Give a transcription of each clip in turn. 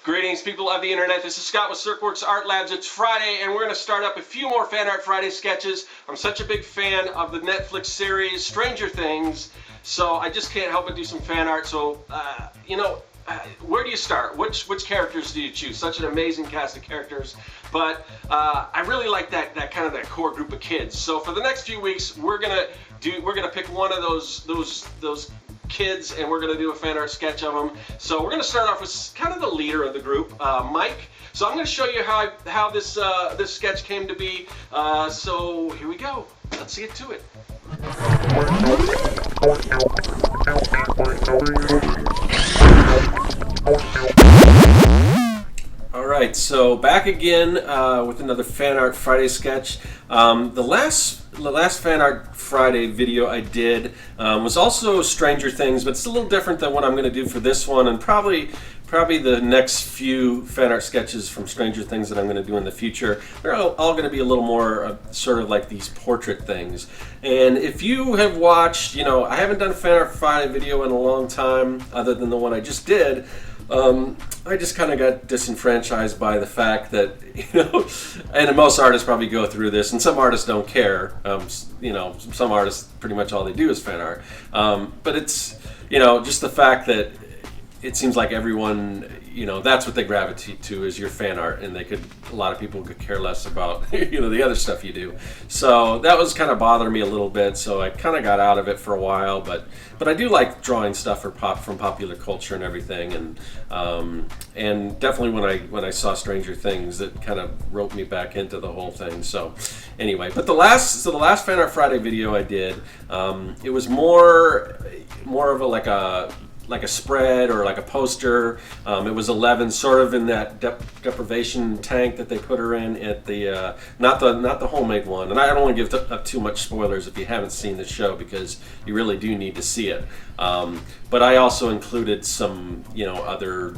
Greetings, people of the internet. This is Scott with Serkworks Art Labs. It's Friday, and we're going to start up a few more Fan Art Friday sketches. I'm such a big fan of the Netflix series Stranger Things, so I just can't help but do some fan art. So, where do you start? Which characters do you choose? Such an amazing cast of characters, but I really like that kind of that core group of kids. So for the next few weeks, we're gonna pick one of those kids, and we're going to do a fan art sketch of them. So we're going to start off with kind of the leader of the group, Mike. So I'm going to show you how this sketch came to be. So here we go. Let's get to it. All right, so back again with another Fan Art Friday sketch. The last Fan Art Friday video I did was also Stranger Things, but it's a little different than what I'm going to do for this one, and probably the next few fan art sketches from Stranger Things that I'm going to do in the future. They're all going to be a little more sort of like these portrait things. And if you have watched, I haven't done a Fan Art Friday video in a long time, other than the one I just did. I just kind of got disenfranchised by the fact that, and most artists probably go through this, and some artists don't care. Some artists, pretty much all they do is fan art. But it's, just the fact that it seems like everyone, that's what they gravitate to is your fan art, and a lot of people could care less about, the other stuff you do. So that was kind of bothering me a little bit, so I kind of got out of it for a while, but I do like drawing stuff from popular culture and everything, and definitely when I saw Stranger Things, it kind of roped me back into the whole thing. So anyway, but the last Fan Art Friday video I did, it was more of a spread or like a poster. It was 11, sort of in that deprivation tank that they put her in at the not the homemade one. And I don't want to give up too much spoilers if you haven't seen the show, because you really do need to see it. But I also included some other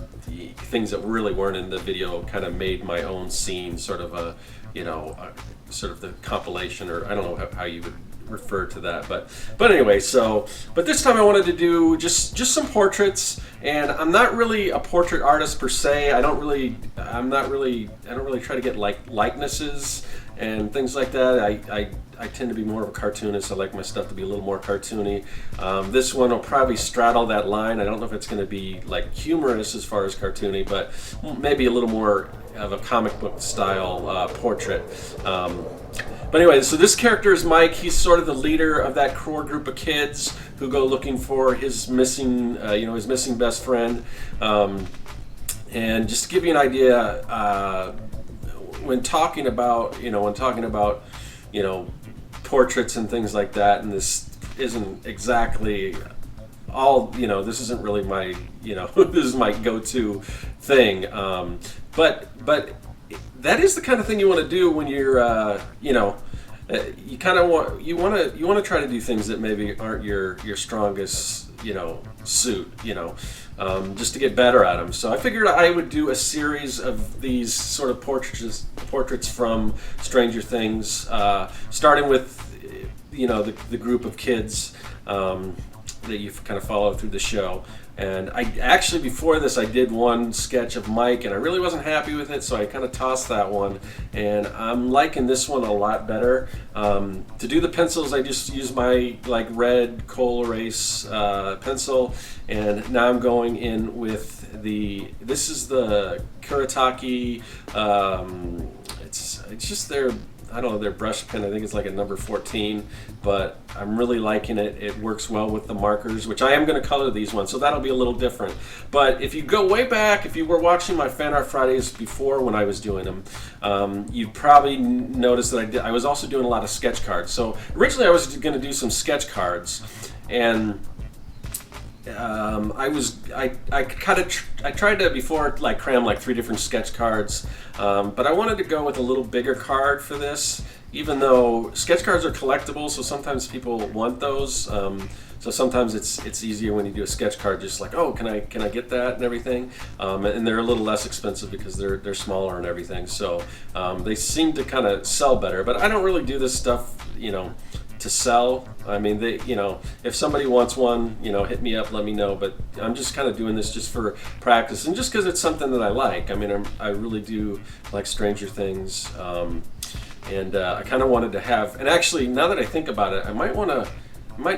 things that really weren't in the video. Kind of made my own scene, sort of sort of the compilation, or I don't know how you would refer to that, but anyway, but this time I wanted to do just some portraits, and I'm not really a portrait artist per se. I don't really try to get likenesses and things like that. I tend to be more of a cartoonist. I like my stuff to be a little more cartoony. This one will probably straddle that line. I don't know if it's going to be like humorous as far as cartoony, but maybe a little more of a comic book style portrait. But anyway, so this character is Mike. He's sort of the leader of that core group of kids who go looking for his missing best friend. And just to give you an idea, when talking about portraits and things like that, and this isn't exactly all, this isn't really my, this is my go-to thing. But that is the kind of thing you want to do when you're, you kind of want to try to do things that maybe aren't your strongest, suit, just to get better at them. So I figured I would do a series of these sort of portraits from Stranger Things, starting with, the group of kids that you kind of follow through the show. And I actually, before this, I did one sketch of Mike, and I really wasn't happy with it, so I kind of tossed that one. And I'm liking this one a lot better. To do the pencils, I just used my red Kohl Erase pencil, and now I'm going in with this is the Kuretake. It's just their brush pen. I think it's like a number 14, but I'm really liking it. It works well with the markers, which I am going to color these ones, so that'll be a little different. But if you go way back, if you were watching my Fan Art Fridays before when I was doing them, you'd probably noticed that I was also doing a lot of sketch cards. So originally I was going to do some sketch cards, and I tried to before cram 3 different sketch cards, but I wanted to go with a little bigger card for this, even though sketch cards are collectible, so sometimes people want those. So sometimes it's easier when you do a sketch card, just oh, can I get that and everything, and they're a little less expensive because they're smaller and everything. So they seem to kind of sell better, but I don't really do this stuff to sell. I mean, they, if somebody wants one, hit me up, let me know. But I'm just kind of doing this just for practice and just because it's something that I like. I mean, I really do like Stranger Things, and I kind of wanted to have. And actually, now that I think about it, I might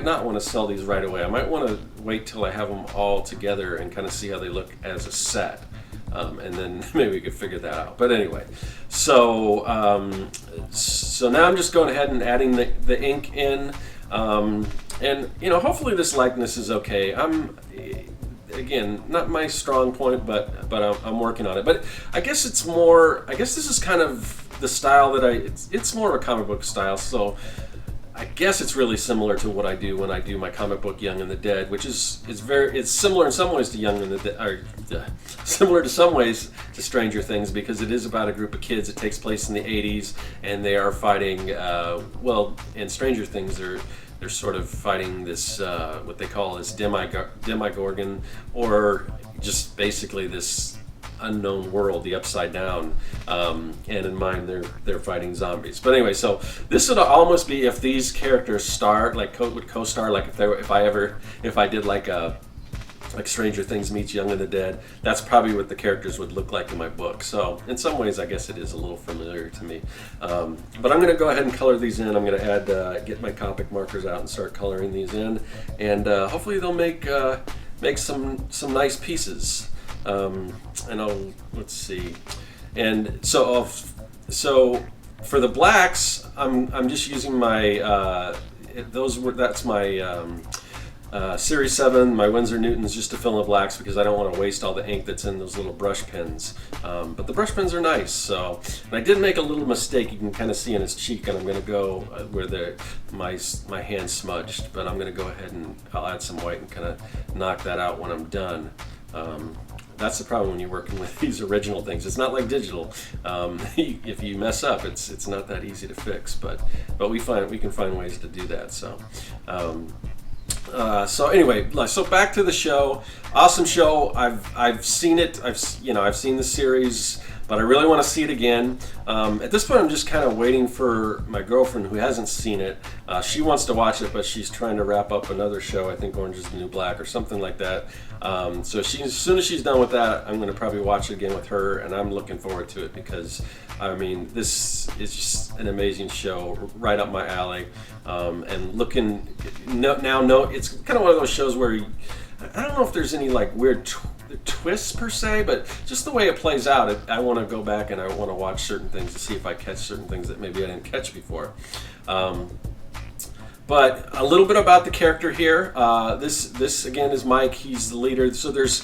not want to sell these right away. I might want to wait till I have them all together and kind of see how they look as a set. And then maybe we could figure that out. But anyway, so now I'm just going ahead and adding the ink in, and hopefully this likeness is okay. Again, not my strong point, but I'm working on it. But I guess this is kind of the style that it's more of a comic book style. So I guess it's really similar to what I do when I do my comic book Young and the Dead, which is it's similar in some ways to Young and the Dead, or similar to some ways to Stranger Things, because it is about a group of kids. It takes place in the 80s, and they are fighting. In Stranger Things, they're sort of fighting this what they call this demigorgon, or just basically this unknown world, the Upside Down, and in mine they're fighting zombies. But anyway, so this would almost be if these characters star, would co-star, like if I did like Stranger Things meets Young and the Dead. That's probably what the characters would look like in my book. So in some ways, I guess it is a little familiar to me. But I'm going to go ahead and color these in. I'm going to get my Copic markers out and start coloring these in, and hopefully they'll make some nice pieces. Let's see, and so for the blacks, I'm just using my that's my Series 7, my Winsor Newtons, just to fill in the blacks, because I don't want to waste all the ink that's in those little brush pens. But the brush pens are nice. So, and I did make a little mistake. You can kind of see in his cheek, and I'm going to go where my hand smudged. But I'm going to go ahead and I'll add some white and kind of knock that out when I'm done. That's the problem when you're working with these original things. It's not like digital. If you mess up, it's not that easy to fix. But we can find ways to do that. So. So anyway, so back to the show. Awesome show. I've seen it. I've seen the series, but I really want to see it again. At this point, I'm just kind of waiting for my girlfriend who hasn't seen it. She wants to watch it, but she's trying to wrap up another show. I think Orange is the New Black or something like that. So as soon as she's done with that, I'm going to probably watch it again with her, and I'm looking forward to it because, I mean, this is just an amazing show, right up my alley. And it's kind of one of those shows where I don't know if there's any like weird twists per se, but just the way it plays out, I want to go back and I want to watch certain things to see if I catch certain things that maybe I didn't catch before. But a little bit about the character here. This again is Mike. He's the leader. So there's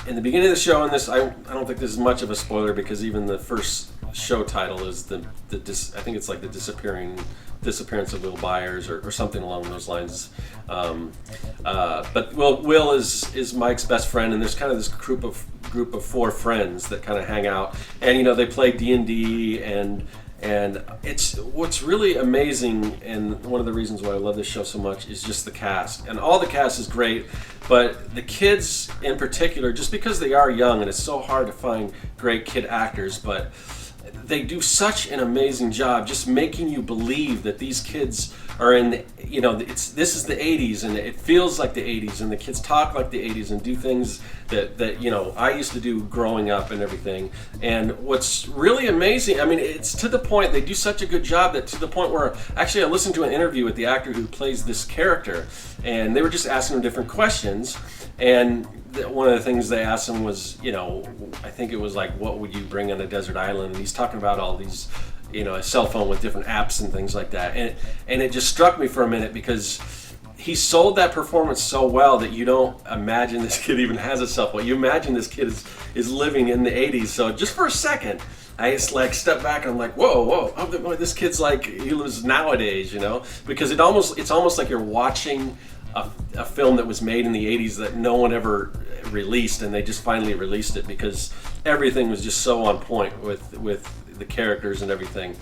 in the beginning of the show, and this I don't think this is much of a spoiler because even the first show title is I think it's like the disappearance of Will Byers or something along those lines. But Will is Mike's best friend, and there's kind of this group of four friends that kind of hang out, and they play D&D, and it's what's really amazing, and one of the reasons why I love this show so much is just the cast, and all the cast is great, but the kids in particular, just because they are young, and it's so hard to find great kid actors, but they do such an amazing job just making you believe that these kids are in this is the 80s, and it feels like the 80s, and the kids talk like the 80s and do things that I used to do growing up and everything. And what's really amazing, I mean, it's to the point, they do such a good job that to the point where actually I listened to an interview with the actor who plays this character, and they were just asking him different questions, and one of the things they asked him was, I think it was like, what would you bring on a desert island? And he's talking about all these, a cell phone with different apps and things like that. And it just struck me for a minute because he sold that performance so well that you don't imagine this kid even has a cell phone. You imagine this kid is living in the 80s. So just for a second, I just like step back and I'm like, whoa, oh, this kid's like, he lives nowadays, because it's almost like you're watching a film that was made in the 80s that no one ever released, and they just finally released it because everything was just so on point with the characters and everything.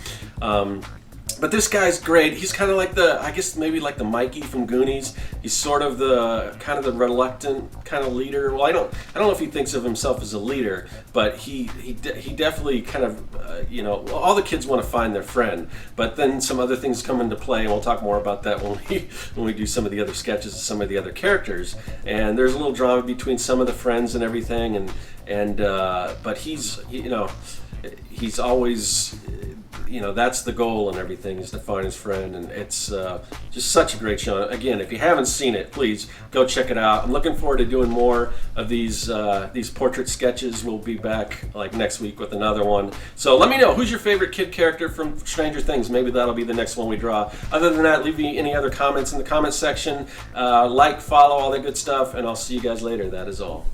But this guy's great. He's kind of like the, I guess maybe like the Mikey from Goonies. He's sort of the kind of the reluctant kind of leader. Well, I don't know if he thinks of himself as a leader, but he definitely kind of all the kids want to find their friend. But then some other things come into play, and we'll talk more about that when we do some of the other sketches of some of the other characters. And there's a little drama between some of the friends and everything, but he's always, that's the goal and everything, is to find his friend, and it's just such a great show. Again, if you haven't seen it, please go check it out. I'm looking forward to doing more of these portrait sketches. We'll be back like next week with another one. So let me know, who's your favorite kid character from Stranger Things? Maybe that'll be the next one we draw. Other than that, leave me any other comments in the comments section. Like, follow, all that good stuff, and I'll see you guys later. That is all.